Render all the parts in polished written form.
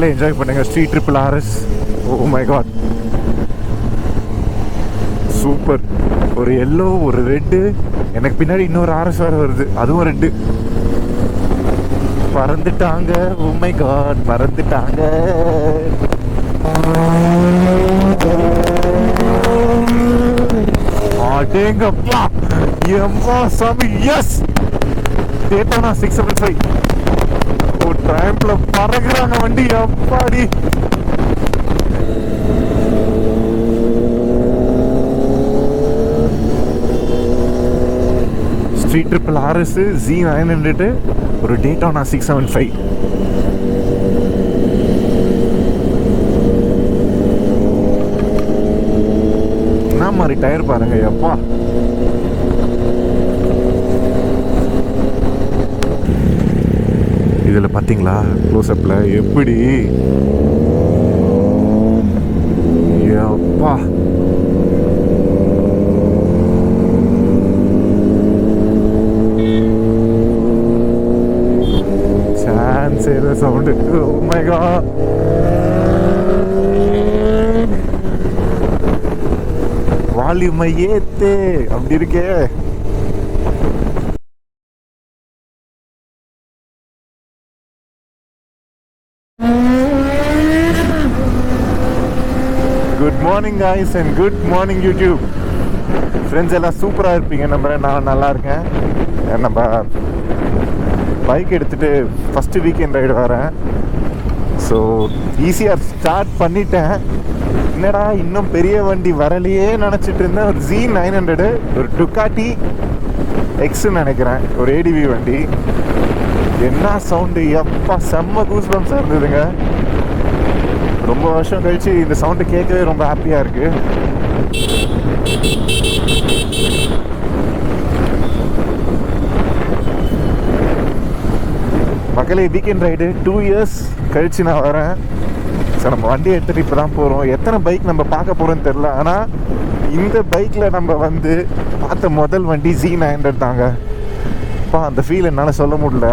நீங்களே என்ஜாய் பண்ணுங்கள் ZX10R. Oh my god, super. ஒரு எல்லோ, ஒரு ரெட்டு, எனக்கு பின்னாடி இன்னொரு RS வேறு வருது, அதுவும் ரெட்டு. பறந்துட்டாங்க, ஓ மை காட், பறந்துட்டாங்க. அடேங்கப்பா, எம்மா சாமி, எஸ் டேட்டானா 675. ஒரு டைம்ல பறகுறாங்க வண்டி, அப்பாடி. ZX10R Z900 ஒரு டேட்டானா 675. என்ன மாதிரி டயர் பாருங்க, அப்பா. இதில் பார்த்தீங்களா க்ளோஸ்அப்பில் எப்படி, அப்பா. சான்ஸ் ஏதோ சவுண்டு, ஓ மை காட். வால்யூமை ஏத்து அப்படி இருக்கே. Good morning guys and good morning YouTube friends. எல்லாம் சூப்பராக இருப்பீங்க நம்புறேன். நான் நல்லா இருக்கேன். நம்ம பைக் எடுத்துகிட்டு ஃபஸ்ட்டு வீக்கெண்ட் ரைடு வரேன். ஸோ ஈஸியாக ஸ்டார்ட் பண்ணிட்டேன். என்னடா இன்னும் பெரிய வண்டி வரலையே நினச்சிட்டு இருந்தேன். ஒரு Z900, ஒரு Ducati X நினைக்கிறேன், ஒரு ADV வண்டி. என்ன சவுண்டு, எப்பா, செம்ம கூஸ் பம்ப்ஸாக இருந்ததுங்க. ரொம்ப வருஷம் கழிச்சு இந்த சவுண்டு கேட்கவே ரொம்ப ஹாப்பியாக இருக்கு. மக்களே, வீக்கெண்ட் ரைடு 2 இயர்ஸ் கழிச்சு நான் வரேன். ஸோ நம்ம வண்டி எடுத்துகிட்டு இப்போ தான் போகிறோம். எத்தனை பைக் நம்ம பார்க்க போகிறோன்னு தெரில, ஆனால் இந்த பைக்கில் நம்ம வந்து பார்த்த முதல் வண்டி Z900 தாங்க. அப்பா, அந்த ஃபீல் என்னால் சொல்ல முடியல.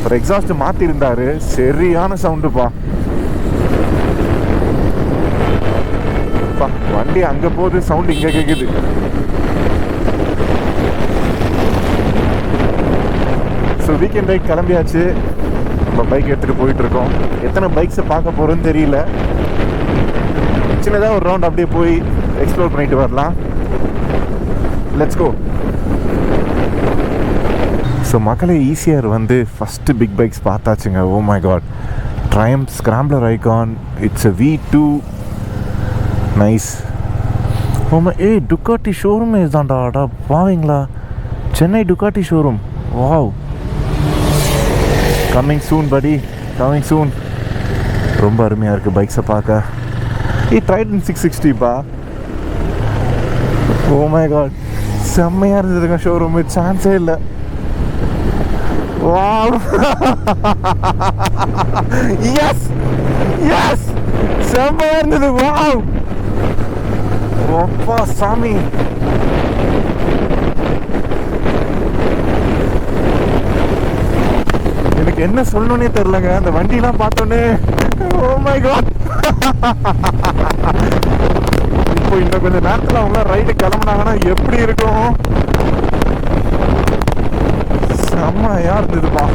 ஒரு எக்ஸாஸ்ட் மாற்றிருந்தாரு, சரியான சவுண்டுப்பா. வண்டி அங்கே போகுது, சவுண்டு இங்கே கேட்குது. ஸோ வீக்கெண்ட் ரைட் கிளம்பியாச்சு. நம்ம பைக் எடுத்துகிட்டு போயிட்டுருக்கோம். எத்தனை பைக்ஸை பார்க்க போகிறோன்னு தெரியல. சின்னதாக ஒரு ரவுண்ட் அப்படியே போய் எக்ஸ்ப்ளோர் பண்ணிட்டு வரலாம். Let's go. ஸோ மக்களே, ECR வந்து ஃபஸ்ட்டு பிக் பைக்ஸ் பார்த்தாச்சுங்க. Oh my god, Triumph Scrambler icon. It's a V2. Nice. ஓமா, டுக்காட்டி ஷோரூம் இதுதான்டா பாவீங்களா. Chennai Ducati showroom. Wow, coming soon படி, கம்மிங் சூன். ரொம்ப அருமையாக இருக்குது பைக்ஸை பார்க்க. ட்ரைடன் 660பா. ஓ மை காட், செம்மையாக இருந்ததுங்க ஷோரூமு, சான்ஸே இல்லை. வாவ், எஸ் எஸ், செம்மையாக இருந்தது. வாவ், அப்பா சாமி. எனக்கு என்ன சொல்லணும்னே தெரிலங்க அந்த வண்டிலாம் பார்த்தோன்னே. Oh my God. இப்போ இன்னும் கொஞ்சம் நேரத்தில் அவங்க ரைடு கிளம்புனாங்கன்னா எப்படி இருக்கும். செம்மையா இருந்ததுப்பா.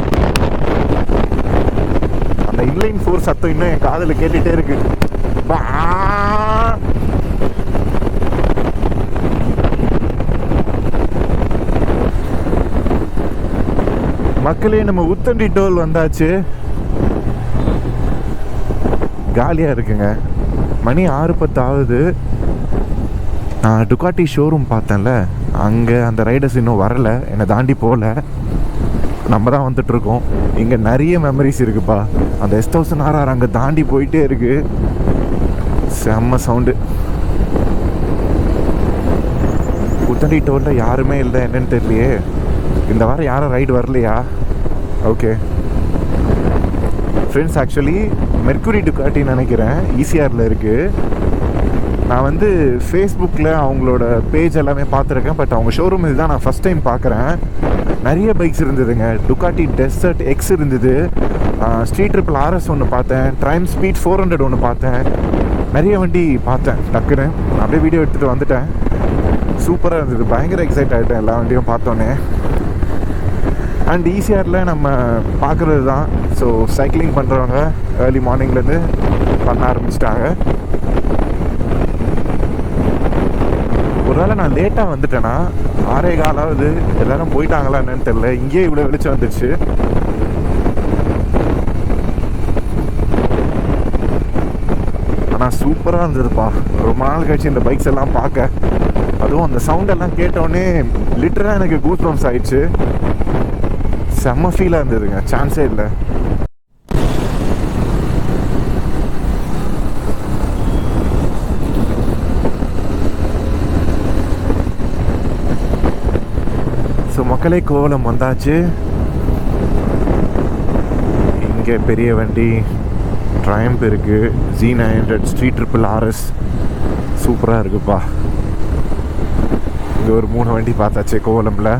அந்த இன்லைன் 4 சத்தம் இன்னும் என் காதில் கேட்டுகிட்டே இருக்கு. மக்களே, நம்ம உத்தண்டி டோல் வந்தாச்சு. காலியாக இருக்குங்க. மணி 6:10 ஆகுது. நான் டுக்காட்டி ஷோரூம் பார்த்தேன்ல, அங்கே அந்த ரைடர்ஸ் இன்னும் வரலை, என்னை தாண்டி போகல. நம்ம தான் வந்துட்டுருக்கோம். இங்கே நிறைய மெமரிஸ் இருக்குப்பா. அந்த S1000rr அங்கே தாண்டி போயிட்டே இருக்கு. செம்ம சவுண்டு. உத்தண்டி டோலில் யாருமே இல்லை, என்னன்னு தெரியலையே. இந்த வாரம் யாரும் ரைடு வரலையா? ஓகே ஃப்ரெண்ட்ஸ், ஆக்சுவலி மெர்க்குரி டுக்காட்டின்னு நினைக்கிறேன், ECRல இருக்குது. நான் வந்து ஃபேஸ்புக்கில் அவங்களோட பேஜ் எல்லாமே பார்த்துருக்கேன். பட் அவங்க ஷோரூம் இதுதான் நான் ஃபஸ்ட் டைம் பார்க்குறேன். நிறைய பைக்ஸ் இருந்ததுங்க. டுகாட்டி டெசர்ட் எக்ஸ் இருந்தது, ஸ்ட்ரீட் ட்ரிபிள் ஆர்எஸ் ஒன்று பார்த்தேன், ட்ரைம் ஸ்பீட் 400 ஒன்று பார்த்தேன். நிறைய வண்டி பார்த்தேன். டக்குன்னு அப்படியே வீடியோ எடுத்துகிட்டு வந்துட்டேன். சூப்பராக இருந்தது. பயங்கர எக்ஸைட் ஆகிட்டேன் எல்லா வண்டியும் பார்த்தோன்னே. அண்ட் ஈசிஆரில் நம்ம பார்க்குறது தான். ஸோ சைக்கிளிங் பண்ணுறவங்க ஏர்லி மார்னிங்லேருந்து பண்ண ஆரம்பிச்சிட்டாங்க. ஒருவேளை நான் லேட்டாக வந்துட்டேன்னா 6:15 எல்லோரும் போயிட்டாங்களா என்னன்னு தெரியல. இங்கேயே இவ்வளோ வெளிச்சம் வந்துடுச்சு. ஆனால் சூப்பராக இருந்ததுப்பா. ரொம்ப நாள் கழிச்சு இந்த பைக்ஸ் எல்லாம் பார்க்க, அதுவும் அந்த சவுண்டெல்லாம் கேட்டோடனே லிட்டராக எனக்கு கூஸ் பம்ப்ஸ் ஆயிடுச்சு. செம்ம ஃபீலாக இருந்ததுங்க, சான்ஸே இல்லை. ஸோ மக்களே, கோவலம் வந்தாச்சு. இங்கே பெரிய வண்டி ட்ரைம்ப் இருக்குது, Z900 ஸ்ட்ரீட் ட்ரிபிள் ஆர்எஸ் சூப்பராக இருக்குப்பா. இங்கே ஒரு 3 வண்டி பார்த்தாச்சு கோவலமில்.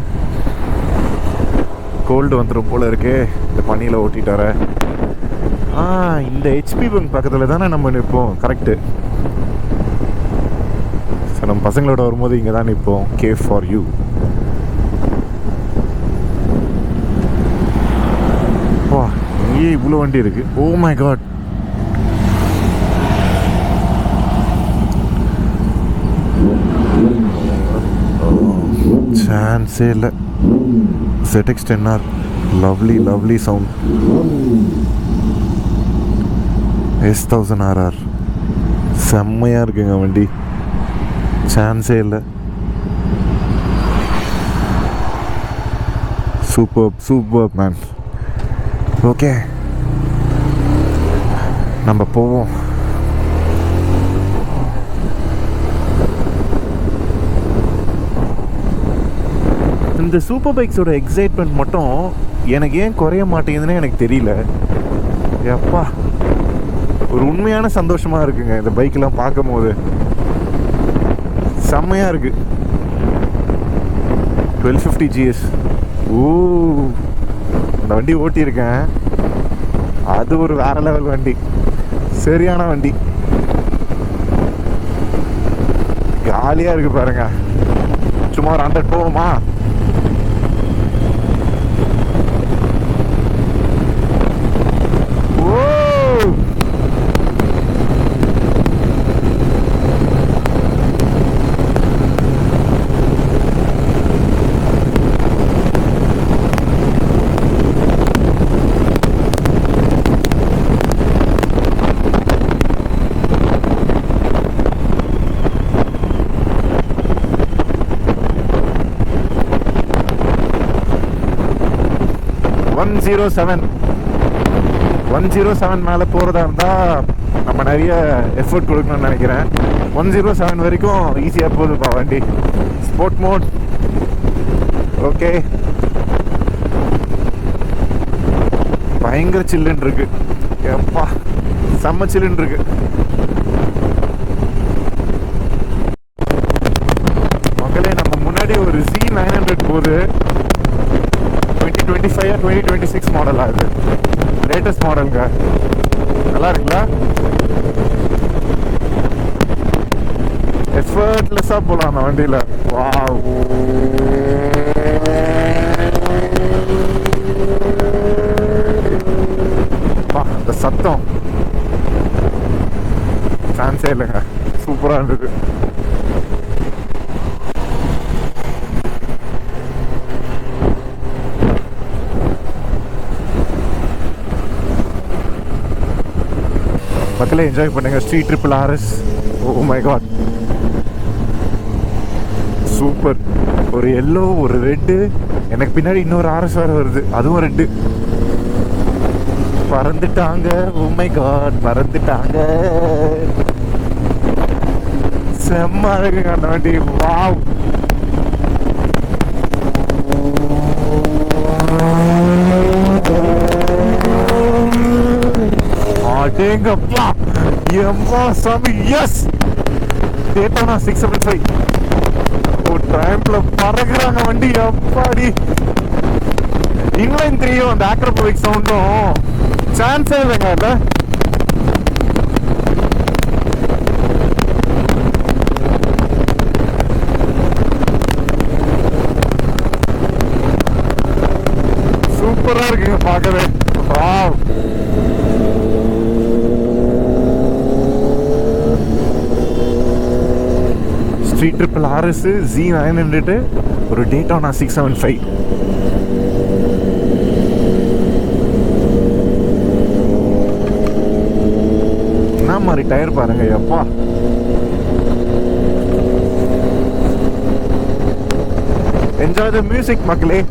கோல்டு வந்துடும் போல் இருக்கு இந்த பனியில் ஓட்டிட்டு வர. இந்த ஹெச்பி பங்க் பக்கத்தில் தானே நம்ம நிற்போம். கரெக்டு. ஸோ நம்ம பசங்களோட வரும்போது இங்கே தான் நிற்போம். K for you. வா, இங்கேயே இவ்வளோ வண்டி இருக்குது. Oh my God. சான்ஸே இல்லை. ZX10R, lovely sound. S1000rr, செம்மையாக இருக்குங்க வண்டி. சான்ஸே இல்லை. Super man. ஓகே, நம்ம போவோம். இந்த சூப்பர் பைக்ஸோட எக்ஸைட்மெண்ட் மட்டும் எனக்கு ஏன் குறைய மாட்டேங்குதுன்னு எனக்கு தெரியல. எப்பா, ஒரு உண்மையான சந்தோஷமாக இருக்குங்க இந்த பைக்கெலாம் பார்க்கும் போது. செம்மையாக இருக்கு. 1250 GS. அந்த வண்டி ஓட்டியிருக்கேன். அது ஒரு வேற லெவல் வண்டி, சரியான வண்டி. ஜாலியாக இருக்கு பாருங்க. சும்மா ஒரு 100 போவோமா? ஒன் 107 மேலே போகிறதா இருந்தால் நம்ம நிறைய எஃபர்ட் கொடுக்கணும்னு நினைக்கிறேன். 107 வரைக்கும் ஈஸியாக போகுதுப்பா வண்டி. Sport mode okay. பயங்கர சில்லுன்னு இருக்கு. எப்பா, செம்ம சில்லுன்னு இருக்கு. மக்களே, நம்ம முன்னாடி ஒரு Z900 போகுது. 2025 2026 மாடல் ஆகுது. லேட்டஸ்ட் மாடலுங்க. நல்லா இருக்குங்களா? எஃபர்ட்லெஸ்ஸாக போகலாம் அந்த வண்டியில். வாவ், அந்த சத்தம் சான்ஸே இல்லைங்க. சூப்பராக இருந்தது. மக்களே, என்ஜாய் பண்ணுங்க Street Triple RS. Oh my god, super. ஒரு எல்லோ, ஒரு ரெட்டு, எனக்கு பின்னாடி இன்னொரு ஆர்எஸ் வேறு வருது, அதுவும் ரெட்டு. பறந்துட்டாங்க. ஓ மை காட், பறந்துட்டாங்க. செம்ம அழகுங்க அந்த வண்டி. வாவ், அடேங்கப்பா, எம்மா சாமி. Yes, Daytona 675. ஒரு டைம்ல பறக்குறாங்க வண்டி. அப்பாடி இன்லைன் 3 அந்த ஆக்ரோபோவிக் சவுண்டும் சான்ஸே இல்லைங்க. இல்லை சூப்பரா இருக்குங்க பார்க்கவே. Wow street Triple RS Z900 ஒரு டேட்டானா 675. என்ன மாதிரி டயர் பாருங்க. எப்பா என்ஜாய் த மியூசிக் மக்களே.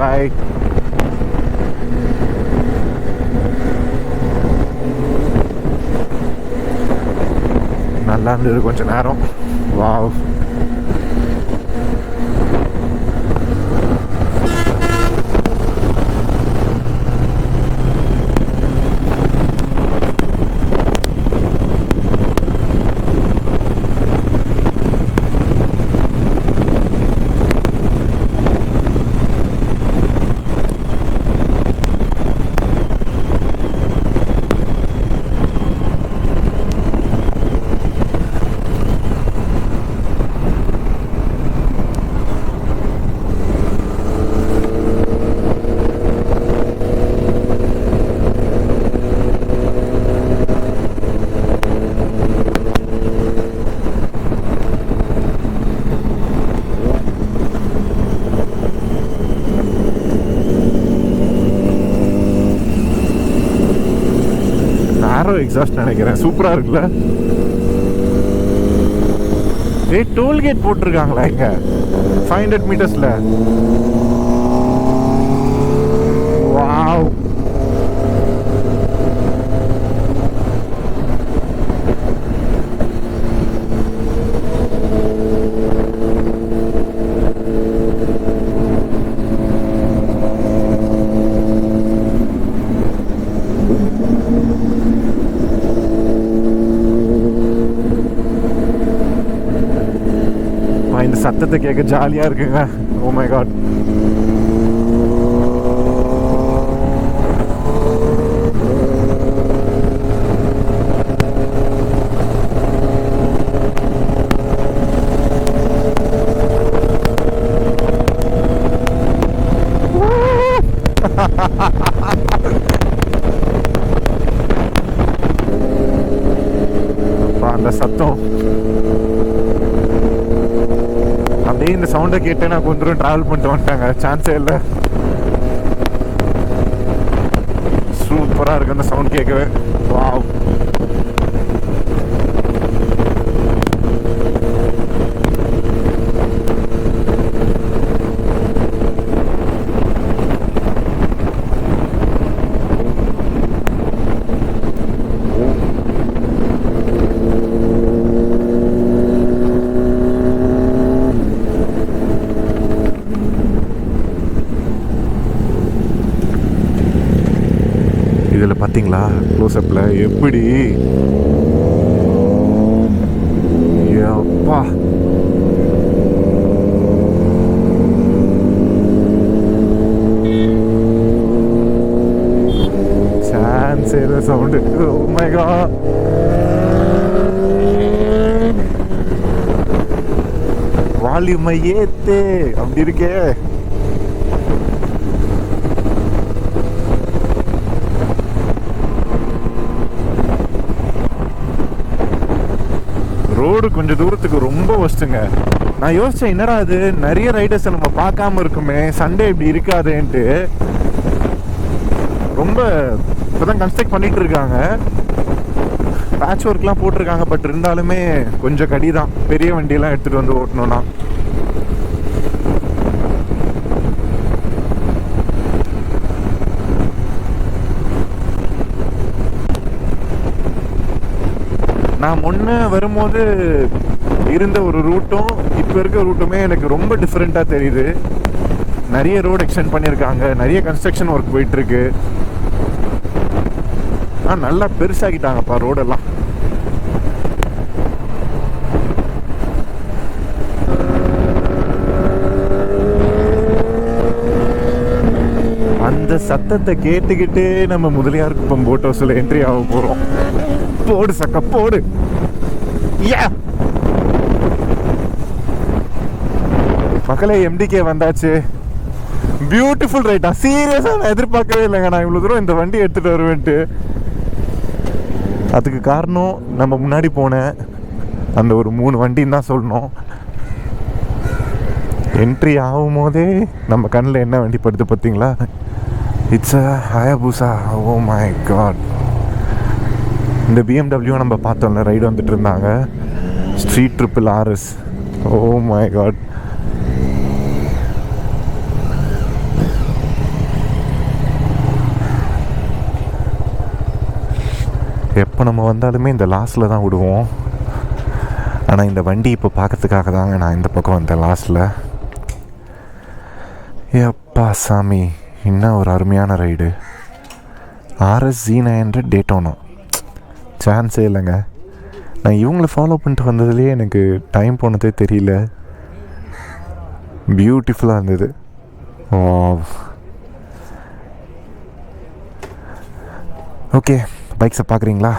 பாய். நல்லா இருந்தது கொஞ்ச நேரம். வாவ் எக்ஸாஸ்ட் நினைக்கிறேன். சூப்பரா இருக்குல்ல. டோல்கேட் போட்டிருக்காங்களா இங்க 500 மீட்டர்ஸ்ல. வாவ் இந்த சத்தத்தை கேட்க ஜாலியா இருக்குங்க. Oh my God. அந்த சத்தம் அப்படியே இந்த சவுண்டை கேட்டு நான் கொஞ்சம் தூரம் டிராவல் பண்ணிட்டு வந்துட்டாங்க. சான்ஸே இல்லை. சூப்பராக இருக்கு அந்த சவுண்ட் கேட்கவே. வாவ் இதில் பார்த்தீங்களா க்ளோஸ்அப்பில் எப்படி அப்பா chance sound. Oh my God. வால்யூமை ஏத்து அப்படி இருக்கே. ரோடு கொஞ்சம் தூரத்துக்கு ரொம்ப வஸ்ட்டுங்க. நான் யோசித்தேன், என்னடா அது நிறைய ரைடர்ஸை நம்ம பார்க்காம இருக்குமே, சண்டே இப்படி இருக்காதேன்ட்டு. ரொம்ப இப்போ தான் கன்ஸ்ட்ரக்ட் பண்ணிகிட்டு இருக்காங்க, பேட்ச் ஒர்க்லாம் போட்டிருக்காங்க. பட் இருந்தாலுமே கொஞ்சம் கடி தான் பெரிய வண்டியெல்லாம் எடுத்துகிட்டு வந்து ஓட்டணும்னா. நான் முன்ன வரும்போது இருந்த ஒரு ரூட்டும் இப்போ இருக்க ரூட்டுமே எனக்கு ரொம்ப டிஃப்ரெண்ட்டாக தெரியுது. நிறைய ரோடு எக்ஸ்டெண்ட் பண்ணியிருக்காங்க, நிறைய கன்ஸ்ட்ரக்ஷன் ஒர்க் போயிட்டுருக்கு. நல்லா பெருசாகிட்டாங்கப்பா ரோடெல்லாம். அந்த சத்தத்தை கேட்டுக்கிட்டே நம்ம முதலியார் குப்பம் போட் ஹவுஸில் என்ட்ரி ஆக போகிறோம். போடு சக்க போடு. மக்களே, MDK வந்தாச்சு. பியூட்டிஃபுல் ரைட்டா, சீரியஸாக நான் எதிர்பார்க்கவே இல்லைங்க நான் இவ்வளோ தூரம் இந்த வண்டி எடுத்துகிட்டு வருவேன்ட்டு. அதுக்கு காரணம் நம்ம முன்னாடி போன அந்த ஒரு 3 வண்டின்னு தான் சொல்லணும். என்ட்ரி ஆகும் போதே நம்ம கண்ணில் என்ன வண்டி படுது பார்த்தீங்களா? It's a Hayabusa. Oh my god. இந்த BMW நம்ம பார்த்தோம்ல, ரைடு வந்துட்டு இருந்தாங்க, Street Triple RS. Oh my god. எப்போ நம்ம வந்தாலுமே இந்த லாஸ்ட்டில் தான் விடுவோம். ஆனால் இந்த வண்டி இப்போ பார்க்கறதுக்காக தாங்க நான் இந்த பக்கம் வந்தேன் லாஸ்ட்டில். எப்பா சாமி, இன்னும் ஒரு அருமையான ரைடு. RS Z900 டேட்டோனா, சான்ஸே இல்லைங்க. நான் இவங்கள ஃபாலோ பண்ணிட்டு வந்ததுலேயே எனக்கு டைம் போனதே தெரியல. பியூட்டிஃபுல்லாக இருந்தது. ஓகே, பைக்ஸை பார்க்குறீங்களா?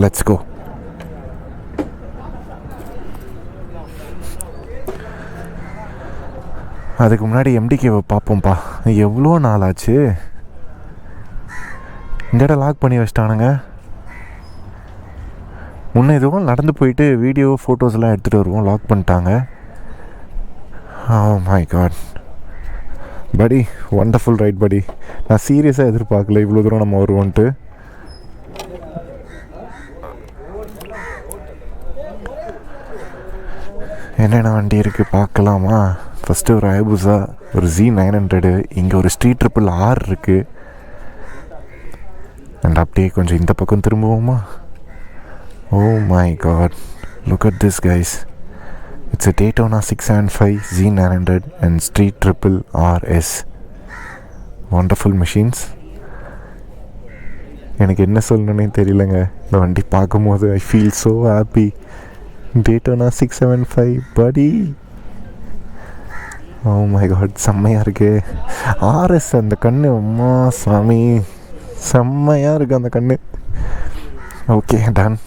Let's go. அதுக்கு முன்னாடி MDKவை பார்ப்போம்ப்பா. எவ்வளோ நாள் ஆச்சு. இந்த இடம் லாக் பண்ணி வச்சிட்டானுங்க. முன்னே எதுவும் நடந்து போயிட்டு வீடியோ ஃபோட்டோஸ்லாம் எடுத்துகிட்டு வருவோம், லாக் பண்ணிட்டாங்க. ஓ மை காட் படி, ஒண்டர்ஃபுல் ரைட் படி. நான் சீரியஸாக எதிர்பார்க்கல இவ்வளோ தூரம் நம்ம வருவோன்ட்டு. என்னென்ன வண்டி இருக்குது பார்க்கலாமா? ஃபஸ்ட்டு ஒரு ஹயாபுசா, ஒரு Z900, இங்கே ஒரு ஸ்ட்ரீட் ட்ரிபிள் R இருக்குது. அண்ட் அப்படியே கொஞ்சம் இந்த பக்கம் திரும்புவோமா? Oh my god, look at this guys. It's a Daytona 675 Z900 and Street Triple RS. Wonderful machines. எனக்கு என்ன சொல்லணுன்னே தெரியலங்க. இந்த வண்டி பார்க்கும்போது I feel so happy. Daytona 675 buddy. Oh my god, செம்மையாக இருக்கு. RS அந்த கண்ணு, அம்மா சாமி, செம்மையாக இருக்குது அந்த கண்ணு. Okay, done.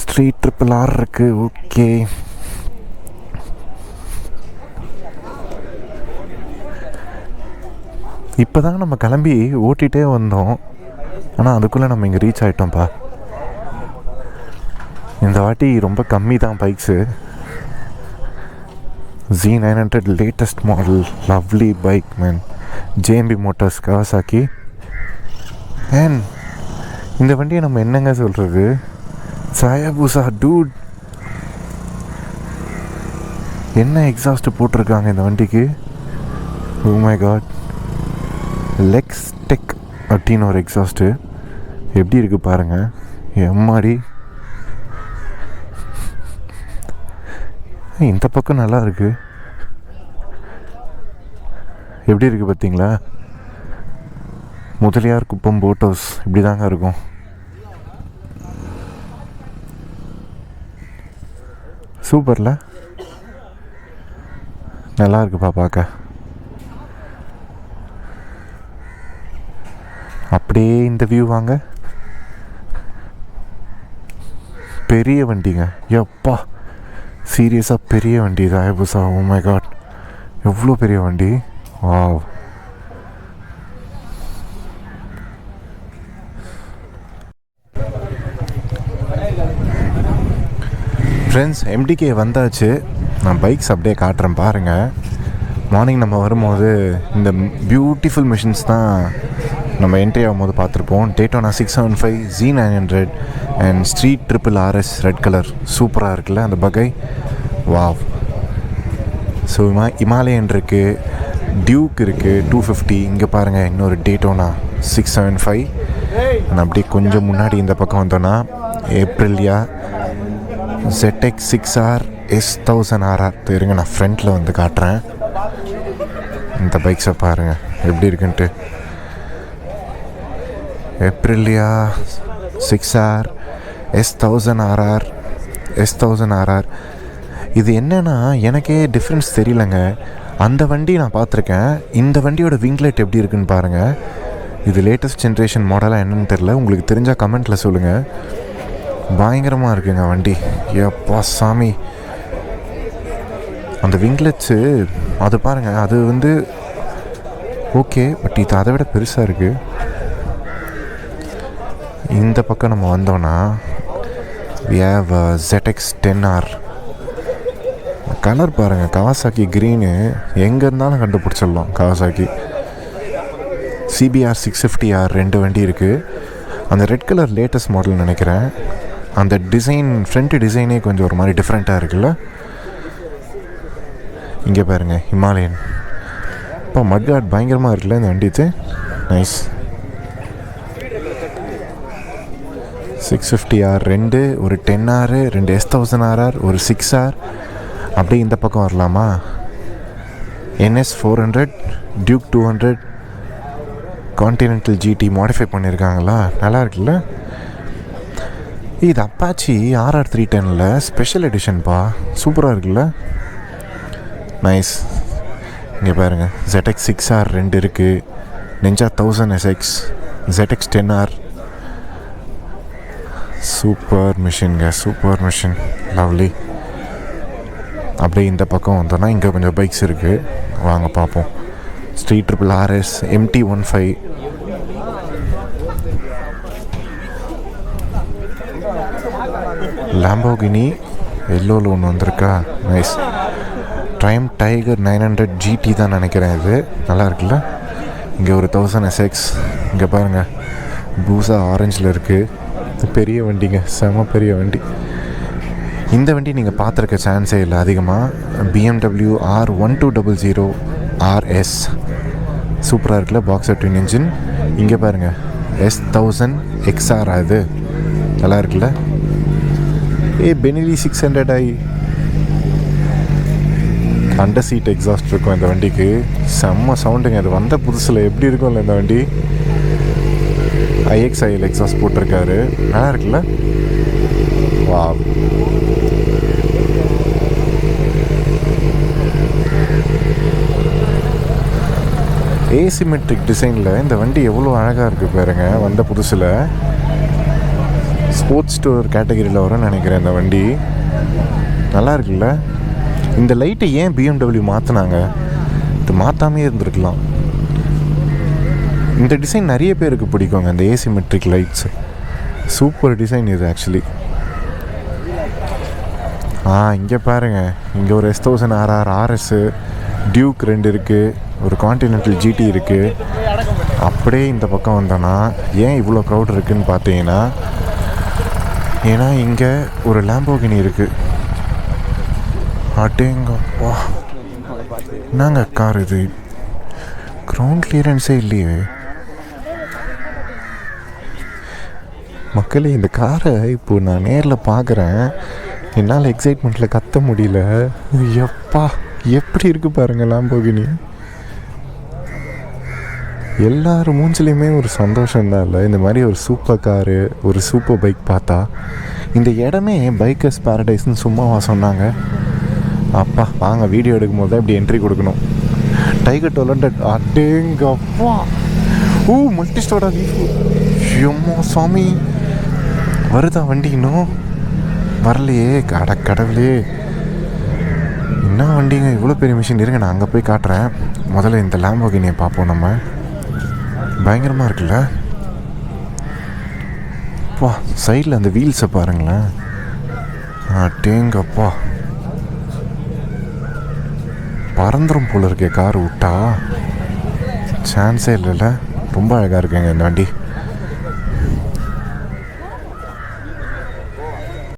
Street triple R இருக்குது. ஓகே, இப்போ தான் நம்ம கிளம்பி ஓட்டிகிட்டே வந்தோம். ஆனால் அதுக்குள்ளே நம்ம இங்கே ரீச் ஆகிட்டோம்ப்பா. இந்த வாட்டி ரொம்ப கம்மி தான் bikes. Z900 latest model, lovely bike man. JMB Motors Kawasaki. And இந்த வண்டியை நம்ம என்னங்க சொல்கிறது, ஹயாபுசா டூட். என்ன எக்ஸாஸ்ட்டு போட்டிருக்காங்க இந்த வண்டிக்கு. Oh my God. லெக்ஸ் டெக் அப்படின்னு ஒரு எக்ஸாஸ்ட்டு எப்படி இருக்குது பாருங்கள். எம்மாடி, இந்த பக்கம் நல்லா இருக்குது. எப்படி இருக்குது பார்த்தீங்களா? முதலியார் குப்பம் போட் ஹவுஸ் இப்படி தாங்க இருக்கும். சூப்பரில் நல்லா இருக்குப்பா பார்க்க. அப்படியே இந்த வியூ வாங்க. பெரிய வண்டிங்க, எப்பா சீரியஸாக பெரிய வண்டி இது ஹயாபுசா. ஓ மை காட், எவ்வளோ பெரிய வண்டி. வாவ். ஃப்ரெண்ட்ஸ், MDK வந்தாச்சு. நான் பைக்ஸ் அப்படியே காட்டுறேன் பாருங்கள். மார்னிங் நம்ம வரும்போது இந்த பியூட்டிஃபுல் மிஷின்ஸ் தான் நம்ம என்ட்ரி ஆகும்போது பார்த்துருப்போம். Daytona 675 Z900 and street RRRS red colour சூப்பராக இருக்குல்ல அந்த பகை. வாவ். ஸோ இமாலயன் இருக்குது, டியூக் இருக்குது 250. இங்கே பாருங்கள் இன்னொரு டேட்டோனா 675. நான் அப்படியே கொஞ்சம் முன்னாடி இந்த பக்கம் வந்தோன்னா ஏப்ரிலியா ZX6R S1000rr. இருங்க நான் ஃப்ரண்ட்டில் வந்து காட்டுறேன். இந்த பைக்ஸை பாருங்கள் எப்படி இருக்குன்ட்டு. Aprilia 6R S1000rr S1000rr. இது என்னென்னா எனக்கே டிஃப்ரென்ஸ் தெரியலங்க. அந்த வண்டி நான் பார்த்துருக்கேன். இந்த வண்டியோட விங்லெட் எப்படி இருக்குன்னு பாருங்கள். இது லேட்டஸ்ட் ஜென்ரேஷன் மாடலாக என்னென்னு தெரில. உங்களுக்கு தெரிஞ்சால் கமெண்ட்டில் சொல்லுங்கள். பயங்கரமாக இருக்குங்க வண்டி. எப்பா சாமி. அந்த விங்லெட்ஸு அது பாருங்கள், அது வந்து ஓகே, பட் இது அதை விட பெருசாக இருக்குது. இந்த பக்கம் நம்ம வந்தோன்னா we have ZX10R. கலர் பாருங்கள், கவாசாக்கி க்ரீனு. எங்கே இருந்தாலும் கண்டுபிடிச்சிடலாம் கவாசாக்கி. CBR 650R 2 வண்டி இருக்குது. அந்த ரெட் கலர் லேட்டஸ்ட் மாடல் நினைக்கிறேன். அந்த டிசைன், ஃப்ரண்ட் டிசைனே கொஞ்சம் ஒரு மாதிரி டிஃப்ரெண்ட்டாக இருக்குல்ல. இங்கே பாருங்கள் ஹிமாலயன். இப்போ மட்கார்ட் பயங்கரமாக இருக்குல்ல இந்த வண்டிச்சு. நைஸ். 650R 2, ஒரு 10R, 2 S1000rr, ஒரு 6R. அப்படியே இந்த பக்கம் வரலாமா? NS 400, Duke 200, Continental GT modify பண்ணியிருக்காங்களா, நல்லா இருக்குல்ல. இது அப்பாச்சி RR 310ல் ஸ்பெஷல் எடிஷன்ப்பா, சூப்பராக இருக்குல்ல. நைஸ். இங்கே பாருங்கள் ZX6R 2 இருக்குது. Ninja 1000SX, ZX10R. சூப்பர் மிஷின்ங்க, சூப்பர் மிஷின், லவ்லி. அப்படியே இந்த பக்கம் வந்தோன்னா இங்கே கொஞ்சம் பைக்ஸ் இருக்குது, வாங்க பார்ப்போம். Street RRRS MT15. லாம்போகினி எல்லோவில் ஒன்று வந்திருக்கா, நைஸ். ட்ரைம் டைகர் 900 GT தான் நினைக்கிறேன். இது நல்லா இருக்குல்ல. இங்கே ஒரு 1000SX. இங்கே பாருங்கள் பூசா ஆரஞ்சில் இருக்குது. பெரிய வண்டிங்க, செம பெரிய வண்டி. இந்த வண்டி நீங்கள் பார்த்துருக்க சான்ஸே இல்லை அதிகமாக. BMW R1200 RS சூப்பராக இருக்குல்ல, பாக்ஸர் ட்வின் இன்ஜின். இங்கே பாருங்கள் S1000rr. அது நல்லா இருக்குல்ல. Benelli 600i under seat exhaust இருக்கும் இந்த வண்டிக்கு. செம்ம சவுண்டுங்க. அது வந்த புதுசில் எப்படி இருக்கும்ல இந்த வண்டி. IXIL எக்ஸாஸ்ட் போட்டிருக்காரு, நல்லா இருக்குல்ல. வா. ஏசிமெட்ரிக் டிசைனில் இந்த வண்டி எவ்வளோ அழகாக இருக்குது பாருங்க. வந்த புதுசில் ஸ்போர்ட்ஸ் ஸ்டோர் கேட்டகரியில் வரும்னு நினைக்கிறேன் இந்த வண்டி. நல்லா இருக்குல்ல. இந்த லைட்டை ஏன் BMW மாற்றினாங்க? இது மாற்றாமே இருந்திருக்கலாம். இந்த டிசைன் நிறைய பேருக்கு பிடிக்குங்க, இந்த ஏசிமெட்ரிக் லைட்ஸ். சூப்பர் டிசைன் இது ஆக்சுவலி. இங்கே பாருங்கள், இங்கே ஒரு S1000rr RS, டியூக் 2 இருக்குது, ஒரு கான்டினென்டல் GT இருக்குது. அப்படியே இந்த பக்கம் வந்தோன்னா ஏன் இவ்வளோ க்ரௌட் இருக்குதுன்னு பார்த்தீங்கன்னா, ஏன்னா இங்கே ஒரு லாம்போகினி இருக்குது. அடேங்கப்பா, என்னங்க கார் இது, கிரவுண்ட் கிளியரன்ஸே இல்லையே மக்களே. இந்த காரை இப்போது நான் நேரில் பார்க்குறேன், என்னால் எக்ஸைட்மெண்ட்டில் கத்த முடியல. எப்பா எப்படி இருக்குது பாருங்கள் லாம்போகினி. எல்லார் மூஞ்சிலையுமே ஒரு சந்தோஷம்தான் இல்லை, இந்த மாதிரி ஒரு சூப்பர் காரு, ஒரு சூப்பர் பைக் பார்த்தா. இந்த இடமே பைக்கர்ஸ் பேரடைஸ்ன்னு சும்மாவா சொன்னாங்க. அப்பா வாங்க, வீடியோ எடுக்கும் போது தான் இப்படி என்ட்ரி கொடுக்கணும். டைகர் 1200. அடேங்கப்பா. மல்டி ஸ்டோரா எம்மோ சாமி. வருதா வண்டி? இன்னும் வரலையே. கடவுளே, என்ன வண்டிங்க இவ்வளோ பெரிய மிஷின். இருங்க நான் அங்கே போய் காட்டுறேன். முதல்ல இந்த லாம்போகினியை பார்ப்போம். நம்ம பயங்கரமாக இருக்குல்ல. சைடில் அந்த வீல்ஸை பாருங்களேன், அடேங்கப்பா, பறந்துரும் போல இருக்கே கார் விட்டா. சான்ஸே இல்லைல்ல. ரொம்ப அழகாக இருக்குங்க இந்த வண்டி.